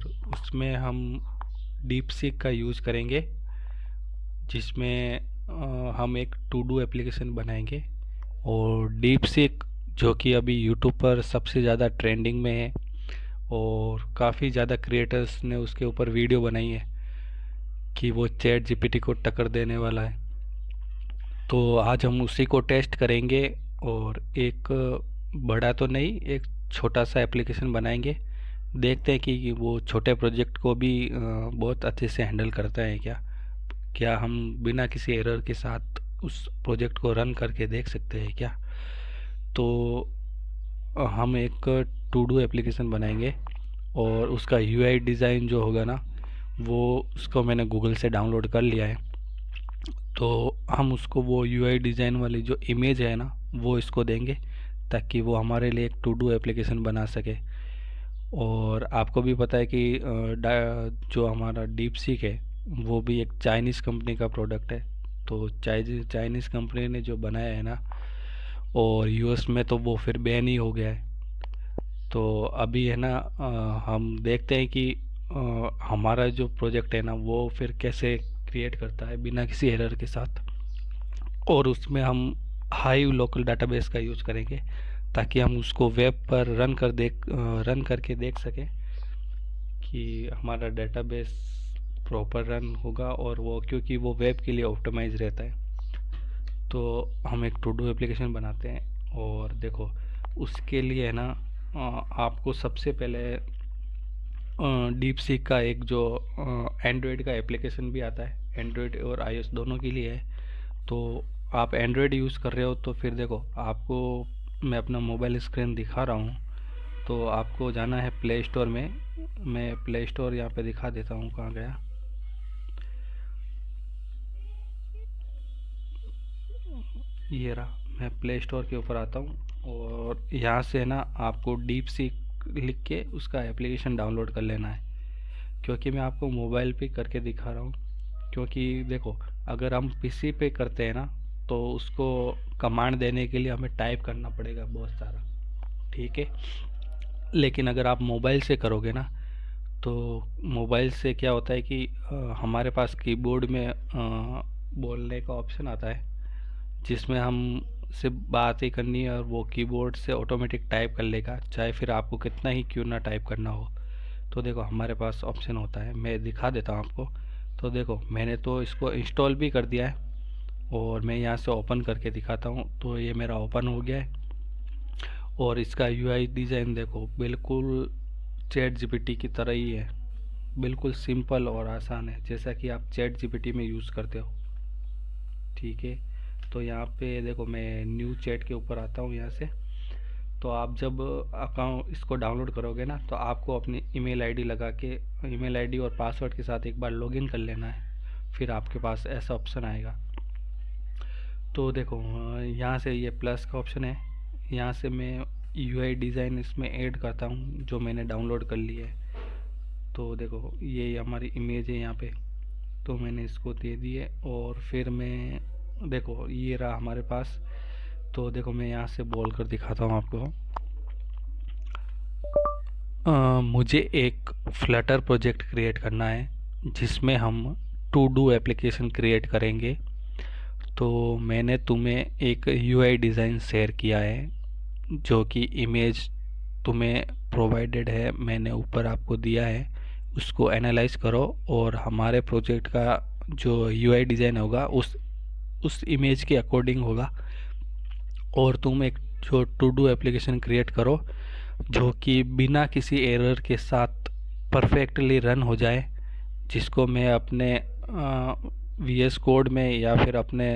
और उसमें हम डीप सीक का यूज़ करेंगे, जिसमें हम एक टू डू एप्लीकेशन बनाएंगे। और डीप सीक जो कि अभी यूट्यूब पर सबसे ज़्यादा ट्रेंडिंग में है और काफ़ी ज़्यादा क्रिएटर्स ने उसके ऊपर वीडियो बनाई है कि वो चैट जीपीटी को टक्कर देने वाला है। तो आज हम उसी को टेस्ट करेंगे और एक बड़ा तो नहीं, एक छोटा सा एप्लीकेशन बनाएंगे। देखते हैं कि वो छोटे प्रोजेक्ट को भी बहुत अच्छे से हैंडल करता है क्या। क्या हम बिना किसी एरर के साथ उस प्रोजेक्ट को रन करके देख सकते हैं क्या। तो हम एक टू डू एप्लीकेशन बनाएंगे और उसका यूआई डिज़ाइन जो होगा ना, वो उसको मैंने गूगल से डाउनलोड कर लिया है। तो हम उसको वो यूआई डिज़ाइन वाली जो इमेज है ना, वो इसको देंगे ताकि वो हमारे लिए एक टू डू एप्लीकेशन बना सके। और आपको भी पता है कि जो हमारा डीप सीक है वो भी एक चाइनीज़ कंपनी का प्रोडक्ट है। तो चाइनीज़ कंपनी ने जो बनाया है ना, और यूएस में तो वो फिर बैन ही हो गया है। तो अभी है ना, हम देखते हैं कि हमारा जो प्रोजेक्ट है ना वो फिर कैसे क्रिएट करता है बिना किसी एरर के साथ। और उसमें हम हाई लोकल डाटाबेस का यूज़ करेंगे ताकि हम उसको वेब पर रन करके देख सकें कि हमारा डेटाबेस प्रॉपर रन होगा। और वो क्योंकि वो वेब के लिए ऑप्टिमाइज रहता है। तो हम एक टू डू एप्लीकेशन बनाते हैं और देखो उसके लिए है ना, आपको सबसे पहले डीप सीक का एक जो एंड्रॉयड का एप्लीकेशन भी आता है, एंड्रॉयड और आईओएस दोनों के लिए है। तो आप एंड्रॉयड यूज़ कर रहे हो तो फिर देखो आपको मैं अपना मोबाइल स्क्रीन दिखा रहा हूँ। तो आपको जाना है प्ले स्टोर में। मैं प्ले स्टोर यहाँ पे दिखा देता हूँ कहाँ गया। ये रहा, मैं प्ले स्टोर के ऊपर आता हूँ और यहाँ से ना आपको डीप सीक लिख के उसका एप्लीकेशन डाउनलोड कर लेना है। क्योंकि मैं आपको मोबाइल पे करके दिखा रहा हूँ, क्योंकि देखो अगर हम पीसी पे करते हैं ना तो उसको कमांड देने के लिए हमें टाइप करना पड़ेगा बहुत सारा, ठीक है। लेकिन अगर आप मोबाइल से करोगे ना, तो मोबाइल से क्या होता है कि हमारे पास कीबोर्ड में बोलने का ऑप्शन आता है, जिसमें हम सिर्फ बात ही करनी है और वो कीबोर्ड से ऑटोमेटिक टाइप कर लेगा, चाहे फिर आपको कितना ही क्यों ना टाइप करना हो। तो देखो हमारे पास ऑप्शन होता है, मैं दिखा देता हूँ आपको। तो देखो मैंने तो इसको इंस्टॉल भी कर दिया है और मैं यहाँ से ओपन करके दिखाता हूँ। तो ये मेरा ओपन हो गया है और इसका यूआई डिज़ाइन देखो बिल्कुल चैट जीपीटी की तरह ही है। बिल्कुल सिंपल और आसान है, जैसा कि आप चैट जीपीटी में यूज़ करते हो, ठीक है। तो यहाँ पे देखो मैं न्यू चैट के ऊपर आता हूँ यहाँ से। तो आप जब अकाउंट इसको डाउनलोड करोगे ना, तो आपको अपनी ईमेल आईडी लगा के, ईमेल आईडी और पासवर्ड के साथ एक बार लॉगिन कर लेना है। फिर आपके पास ऐसा ऑप्शन आएगा। तो देखो यहाँ से ये प्लस का ऑप्शन है, यहाँ से मैं यूआई डिज़ाइन इसमें ऐड करता हूँ जो मैंने डाउनलोड कर लिया है। तो देखो ये हमारी इमेज है यहाँ पे, तो मैंने इसको दे दी है। और फिर मैं देखो ये रहा हमारे पास। तो देखो मैं यहाँ से बोल कर दिखाता हूँ आपको। मुझे एक फ्लटर प्रोजेक्ट क्रिएट करना है जिसमें हम टू डू एप्लीकेशन क्रिएट करेंगे। तो मैंने तुम्हें एक यूआई डिज़ाइन शेयर किया है जो कि इमेज तुम्हें प्रोवाइडेड है, मैंने ऊपर आपको दिया है। उसको एनालाइज करो और हमारे प्रोजेक्ट का जो यूआई डिज़ाइन होगा उस इमेज के अकॉर्डिंग होगा। और तुम एक जो टू डू एप्लीकेशन क्रिएट करो जो कि बिना किसी एरर के साथ परफेक्टली रन हो जाए, जिसको मैं अपने वी एस कोड में या फिर अपने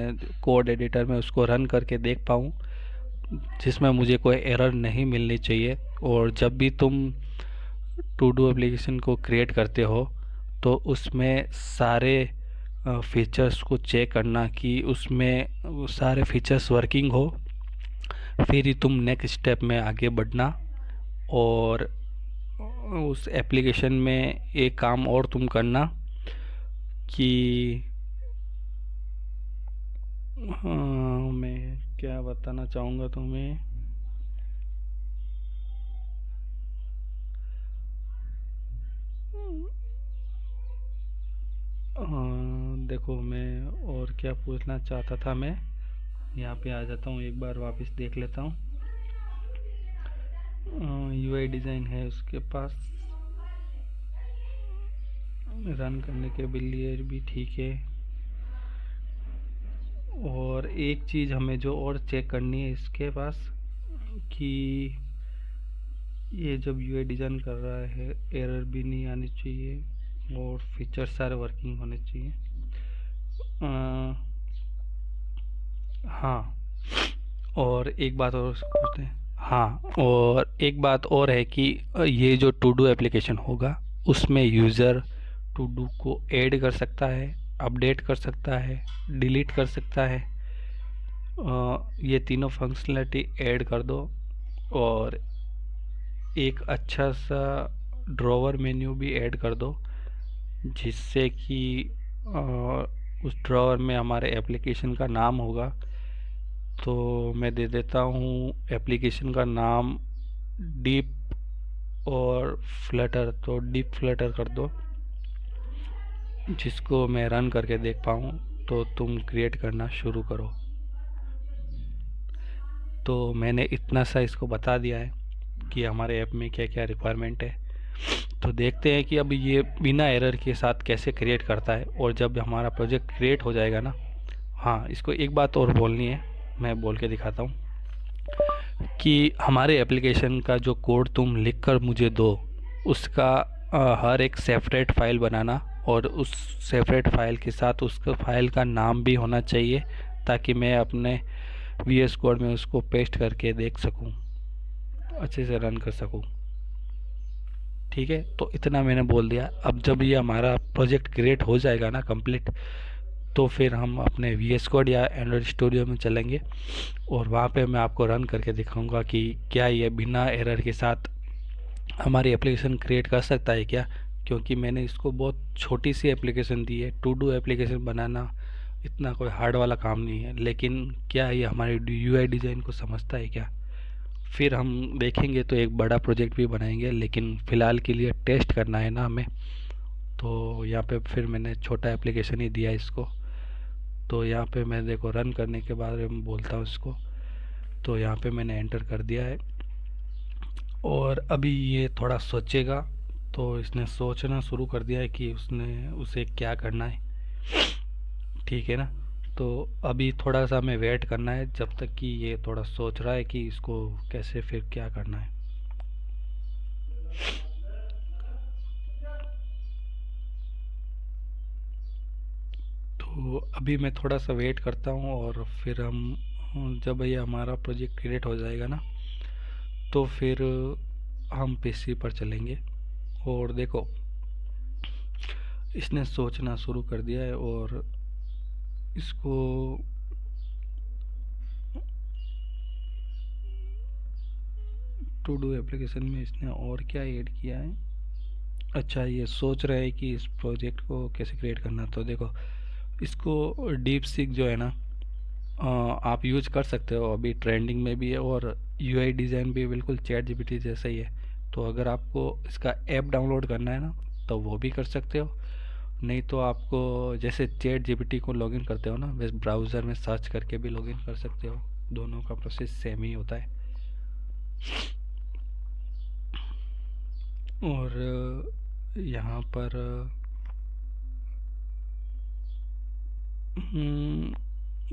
कोड एडिटर में उसको रन करके देख पाऊँ, जिसमें मुझे कोई एरर नहीं मिलनी चाहिए। और जब भी तुम टू डू एप्लीकेशन को क्रिएट करते हो तो उसमें सारे फीचर्स को चेक करना कि उसमें वो सारे फीचर्स वर्किंग हो, फिर ही तुम नेक्स्ट स्टेप में आगे बढ़ना। और उस एप्लीकेशन में एक काम और तुम करना कि मैं क्या बताना चाहूँगा तुम्हें। देखो मैं और क्या पूछना चाहता था, मैं यहाँ पे आ जाता हूँ, एक बार वापस देख लेता हूँ। यूआई डिज़ाइन है उसके पास, रन करने के लिए भी ठीक है। और एक चीज़ हमें जो और चेक करनी है इसके पास, कि ये जब यूआई डिज़ाइन कर रहा है एरर भी नहीं आनी चाहिए और फीचर सारे वर्किंग होने चाहिए। हाँ, और एक बात और पूछते हैं। हाँ, और एक बात और है कि ये जो टू डू एप्लीकेशन होगा उसमें यूज़र टू डू को ऐड कर सकता है, अपडेट कर सकता है, डिलीट कर सकता है। ये तीनों फंक्शनलिटी ऐड कर दो, और एक अच्छा सा ड्रॉवर मेन्यू भी ऐड कर दो, जिससे कि उस ड्रॉवर में हमारे एप्लीकेशन का नाम होगा। तो मैं दे देता हूँ एप्लीकेशन का नाम डीप और फ्लटर, तो डीप फ्लटर कर दो, जिसको मैं रन करके देख पाऊँ। तो तुम क्रिएट करना शुरू करो। तो मैंने इतना सा इसको बता दिया है कि हमारे ऐप में क्या क्या रिक्वायरमेंट है। तो देखते हैं कि अब ये बिना एरर के साथ कैसे क्रिएट करता है। और जब हमारा प्रोजेक्ट क्रिएट हो जाएगा ना, हाँ, इसको एक बात और बोलनी है, मैं बोल के दिखाता हूँ कि हमारे एप्लीकेशन का जो कोड तुम लिख कर मुझे दो, उसका हर एक सेपरेट फाइल बनाना, और उस सेपरेट फाइल के साथ उसका फाइल का नाम भी होना चाहिए, ताकि मैं अपने VS कोड में उसको पेस्ट करके देख सकूं, अच्छे से रन कर सकूं। ठीक है, तो इतना मैंने बोल दिया। अब जब ये हमारा प्रोजेक्ट क्रिएट हो जाएगा ना कंप्लीट, तो फिर हम अपने VS कोड या एंड्रॉयड स्टूडियो में चलेंगे, और वहाँ पे मैं आपको रन करके दिखाऊंगा कि क्या ये बिना एरर के साथ हमारी एप्लीकेशन क्रिएट कर सकता है क्या। क्योंकि मैंने इसको बहुत छोटी सी एप्लीकेशन दी है, टू डू एप्लीकेशन बनाना इतना कोई हार्ड वाला काम नहीं है, लेकिन क्या ये हमारे UI डिज़ाइन को समझता है क्या। फिर हम देखेंगे तो एक बड़ा प्रोजेक्ट भी बनाएंगे, लेकिन फ़िलहाल के लिए टेस्ट करना है ना हमें। तो यहाँ पे फिर मैंने छोटा एप्लीकेशन ही दिया इसको। तो यहाँ पे मैं देखो रन करने के बाद मैं बोलता हूँ इसको, तो यहाँ पे मैंने एंटर कर दिया है, और अभी ये थोड़ा सोचेगा। तो इसने सोचना शुरू कर दिया है कि उसे क्या करना है। ठीक है ना, तो अभी थोड़ा सा हमें वेट करना है जब तक कि ये थोड़ा सोच रहा है कि इसको कैसे फिर क्या करना है। तो अभी मैं थोड़ा सा वेट करता हूँ, और फिर जब ये हमारा प्रोजेक्ट क्रिएट हो जाएगा ना, तो फिर हम PC पर चलेंगे। और देखो इसने सोचना शुरू कर दिया है, और इसको टू डू एप्लीकेशन में इसने और क्या ऐड किया है। अच्छा, ये सोच रहा है कि इस प्रोजेक्ट को कैसे क्रिएट करना। तो देखो इसको डीप सीक जो है ना, आप यूज कर सकते हो, अभी ट्रेंडिंग में भी है, और UI डिज़ाइन भी बिल्कुल चैट GPT जैसा ही है। तो अगर आपको इसका ऐप डाउनलोड करना है ना, तो वो भी कर सकते हो। नहीं तो आपको जैसे चैट GPT को लॉगिन करते हो ना, वैसे ब्राउज़र में सर्च करके भी लॉगिन कर सकते हो। दोनों का प्रोसेस सेम ही होता है। और यहाँ पर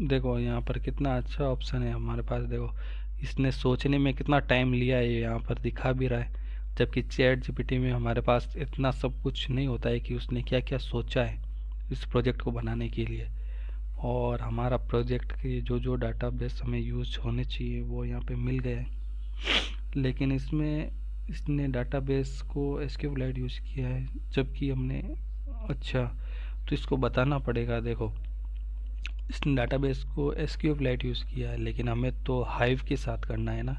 देखो यहाँ पर कितना अच्छा ऑप्शन है हमारे पास। देखो इसने सोचने में कितना टाइम लिया है, यहाँ पर दिखा भी रहा है। जबकि चैट GPT में हमारे पास इतना सब कुछ नहीं होता है कि उसने क्या क्या सोचा है इस प्रोजेक्ट को बनाने के लिए। और हमारा प्रोजेक्ट के जो जो डाटाबेस हमें यूज होने चाहिए वो यहाँ पे मिल गए हैं। लेकिन इसने डाटाबेस को SQLite यूज़ किया है, जबकि हमने, अच्छा, तो इसको बताना पड़ेगा। देखो इसने डाटाबेस को SQLite यूज़ किया है, लेकिन हमें तो हाइव के साथ करना है ना,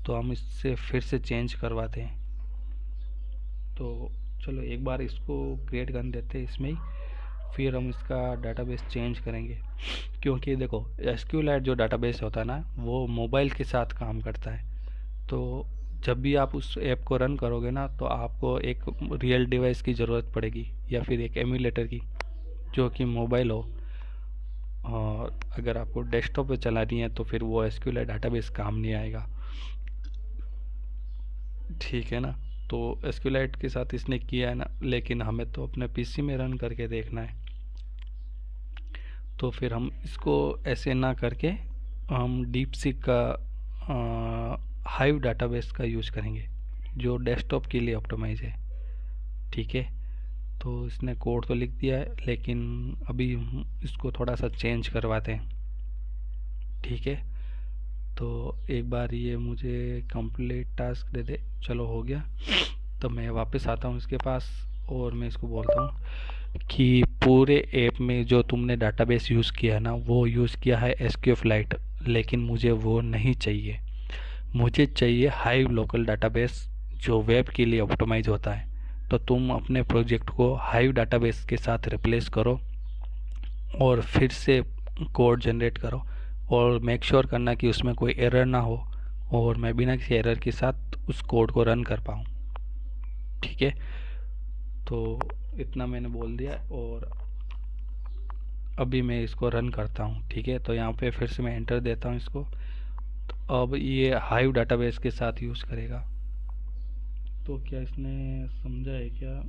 तो हम इससे फिर से चेंज करवाते हैं। तो चलो एक बार इसको क्रिएट कर देते हैं इसमें ही, फिर हम इसका डाटाबेस चेंज करेंगे। क्योंकि देखो SQLite जो डाटाबेस होता है ना, वो मोबाइल के साथ काम करता है। तो जब भी आप उस ऐप को रन करोगे ना, तो आपको एक रियल डिवाइस की ज़रूरत पड़ेगी, या फिर एक एमुलेटर की। जो कि मोबाइल हो, और अगर आपको डेस्कटॉप पे चलानी है तो फिर वो एसक्यूएल डाटाबेस काम नहीं आएगा, ठीक है ना। तो एसक्यूएल के साथ इसने किया है ना, लेकिन हमें तो अपने पीसी में रन करके देखना है। तो फिर हम इसको ऐसे ना करके हम डीपसीक का हाइव डाटाबेस का यूज़ करेंगे, जो डेस्कटॉप के लिए ऑप्टिमाइज है, ठीक है। तो इसने कोड तो लिख दिया है, लेकिन अभी हम इसको थोड़ा सा चेंज करवाते हैं, ठीक है। तो एक बार ये मुझे कंप्लीट टास्क दे दे, चलो हो गया। तो मैं वापस आता हूँ इसके पास और मैं इसको बोलता हूँ कि पूरे ऐप में जो तुमने डाटाबेस यूज़ किया ना, वो यूज़ किया है एसक्यूएलाइट, लेकिन मुझे वो नहीं चाहिए। मुझे चाहिए हाइव लोकल डाटाबेस जो वेब के लिए ऑप्टिमाइज होता है। तो तुम अपने प्रोजेक्ट को हाइव डाटाबेस के साथ रिप्लेस करो और फिर से कोड जनरेट करो, और मेक श्योर करना कि उसमें कोई एरर ना हो और मैं बिना किसी एरर के साथ उस कोड को रन कर पाऊँ, ठीक है। तो इतना मैंने बोल दिया और अभी मैं इसको रन करता हूँ, ठीक है। तो यहाँ पे फिर से मैं एंटर देता हूँ इसको। तो अब ये हाइव डाटाबेस के साथ यूज़ करेगा। तो क्या इसने समझा है क्या?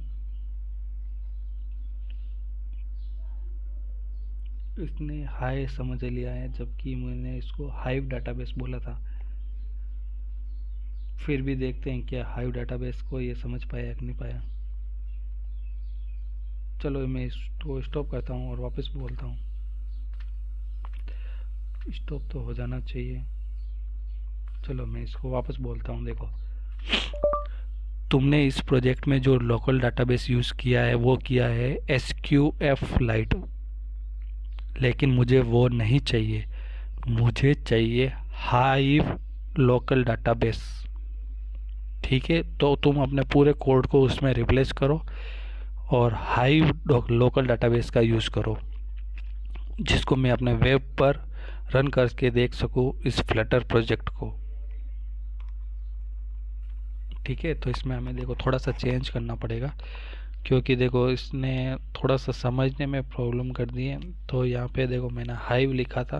इसने हाई समझ लिया है, जबकि मैंने इसको हाइव डाटाबेस बोला था। फिर भी देखते हैं क्या हाइव डाटाबेस को ये समझ पाया कि नहीं पाया। चलो मैं इसको स्टॉप करता हूँ और वापस बोलता हूँ। स्टॉप तो हो जाना चाहिए। चलो मैं इसको वापस बोलता हूँ। देखो, तुमने इस प्रोजेक्ट में जो लोकल डाटाबेस यूज़ किया है वो किया है SQF Lite, लेकिन मुझे वो नहीं चाहिए। मुझे चाहिए हाइव लोकल डाटाबेस, ठीक है। तो तुम अपने पूरे कोड को उसमें रिप्लेस करो और हाइव लोकल डाटाबेस का यूज़ करो, जिसको मैं अपने वेब पर रन करके देख सकूँ इस फ्लटर प्रोजेक्ट को, ठीक है। तो इसमें हमें देखो थोड़ा सा चेंज करना पड़ेगा, क्योंकि देखो इसने थोड़ा सा समझने में प्रॉब्लम कर दी है। तो यहाँ पे देखो मैंने हाइव लिखा था,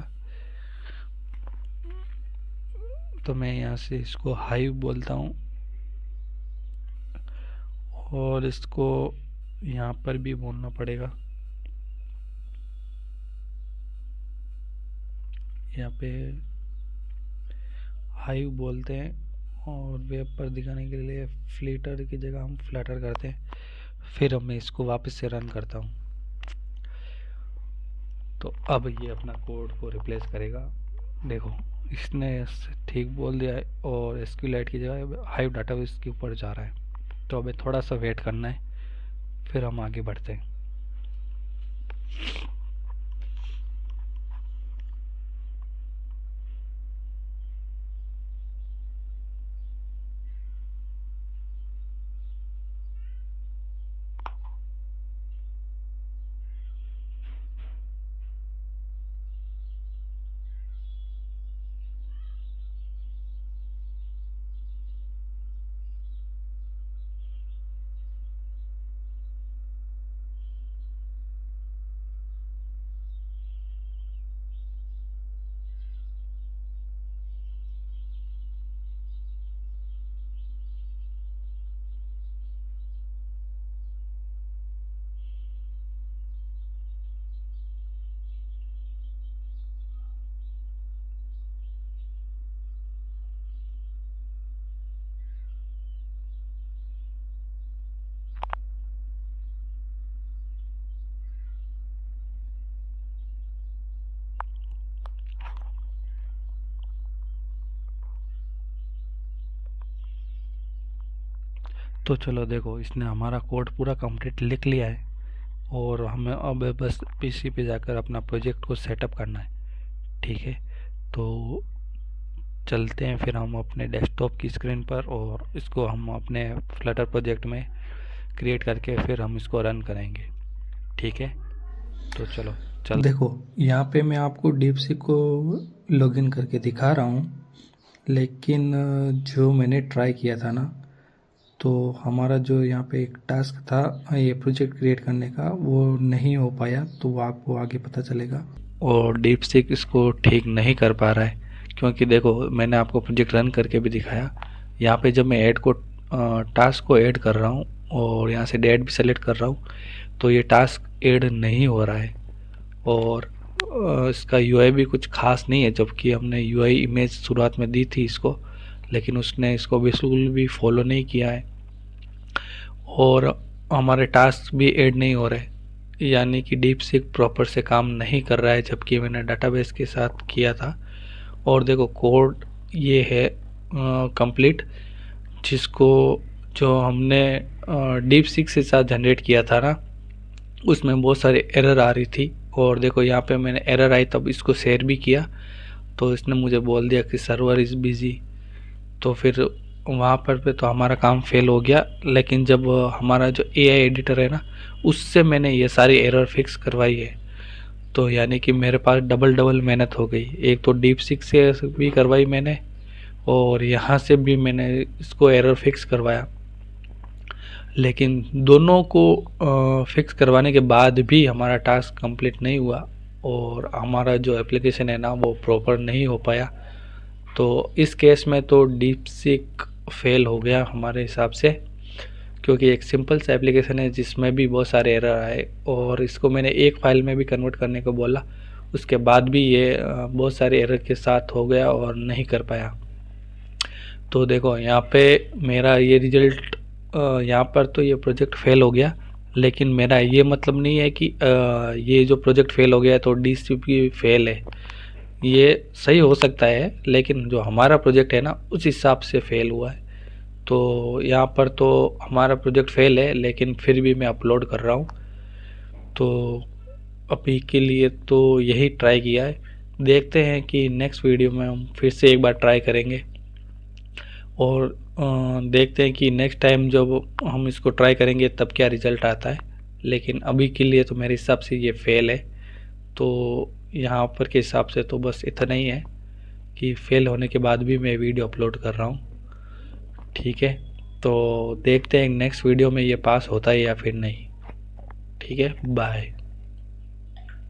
तो मैं यहाँ से इसको हाइव बोलता हूँ और इसको यहाँ पर भी बोलना पड़ेगा। यहाँ पे हाइव बोलते हैं और वेब पर दिखाने के लिए फ्लिटर की जगह हम फ्लटर करते हैं। फिर अब मैं इसको वापस से रन करता हूँ। तो अब ये अपना कोड को रिप्लेस करेगा। देखो इसने ठीक बोल दिया है और SQLite की जगह हाइव डाटाबेस के ऊपर जा रहा है। तो अभी थोड़ा सा वेट करना है, फिर हम आगे बढ़ते हैं। तो चलो देखो इसने हमारा कोड पूरा कंप्लीट लिख लिया है और हमें अब बस पीसी पे जाकर अपना प्रोजेक्ट को सेटअप करना है, ठीक है। तो चलते हैं फिर हम अपने डेस्कटॉप की स्क्रीन पर और इसको हम अपने फ्लटर प्रोजेक्ट में क्रिएट करके फिर हम इसको रन करेंगे, ठीक है। तो चलो देखो यहाँ पे मैं आपको डीपसीक को लॉगिन करके दिखा रहा हूँ, लेकिन जो मैंने ट्राई किया था ना, तो हमारा जो यहाँ पे एक टास्क था ये प्रोजेक्ट क्रिएट करने का, वो नहीं हो पाया, तो वो आपको आगे पता चलेगा। और डीपसीक इसको ठीक नहीं कर पा रहा है, क्योंकि देखो मैंने आपको प्रोजेक्ट रन करके भी दिखाया। यहाँ पे जब मैं टास्क को ऐड कर रहा हूँ और यहाँ से डेट भी सेलेक्ट कर रहा हूँ, तो ये टास्क ऐड नहीं हो रहा है। और इसका यूआई भी कुछ खास नहीं है, जबकि हमने यूआई इमेज शुरुआत में दी थी इसको, लेकिन उसने इसको बिल्कुल भी फॉलो नहीं किया है। और हमारे टास्क भी ऐड नहीं हो रहे, यानी कि डीपसीक प्रॉपर से काम नहीं कर रहा है, जबकि मैंने डाटाबेस के साथ किया था। और देखो कोड ये है कंप्लीट, जिसको जो हमने डीपसीक के साथ जनरेट किया था ना, उसमें बहुत सारे एरर आ रही थी। और देखो यहाँ पे मैंने एरर आई तब इसको शेयर भी किया, तो इसने मुझे बोल दिया कि सर्वर इज़ बिज़ी। तो फिर वहाँ पर पे तो हमारा काम फेल हो गया। लेकिन जब हमारा जो एआई एडिटर है ना, उससे मैंने ये सारी एरर फिक्स करवाई है, तो यानी कि मेरे पास डबल डबल मेहनत हो गई। एक तो डीपसीक से भी करवाई मैंने, और यहाँ से भी मैंने इसको एरर फिक्स करवाया। लेकिन दोनों को फिक्स करवाने के बाद भी हमारा टास्क कंप्लीट नहीं हुआ, और हमारा जो एप्लीकेशन है ना वो प्रॉपर नहीं हो पाया। तो इस केस में तो डीपसीक फेल हो गया हमारे हिसाब से, क्योंकि एक सिंपल सा एप्लीकेशन है जिसमें भी बहुत सारे एरर आए, और इसको मैंने एक फ़ाइल में भी कन्वर्ट करने को बोला, उसके बाद भी ये बहुत सारे एरर के साथ हो गया और नहीं कर पाया। तो देखो यहाँ पे मेरा ये रिजल्ट, यहाँ पर तो ये प्रोजेक्ट फेल हो गया, लेकिन मेरा ये मतलब नहीं है कि ये जो प्रोजेक्ट फेल हो गया तो डीसीपी फेल है। ये सही हो सकता है, लेकिन जो हमारा प्रोजेक्ट है ना उस हिसाब से फेल हुआ है। तो यहाँ पर तो हमारा प्रोजेक्ट फेल है, लेकिन फिर भी मैं अपलोड कर रहा हूँ। तो अभी के लिए तो यही ट्राई किया है, देखते हैं कि नेक्स्ट वीडियो में हम फिर से एक बार ट्राई करेंगे, और देखते हैं कि नेक्स्ट टाइम जब हम इसको ट्राई करेंगे तब क्या रिज़ल्ट आता है। लेकिन अभी के लिए तो मेरे हिसाब से ये फेल है। तो यहाँ पर के हिसाब से तो बस इतना ही है कि फेल होने के बाद भी मैं वीडियो अपलोड कर रहा हूँ। ठीक है, तो देखते हैं नेक्स्ट वीडियो में ये पास होता है या फिर नहीं। ठीक है, बाय।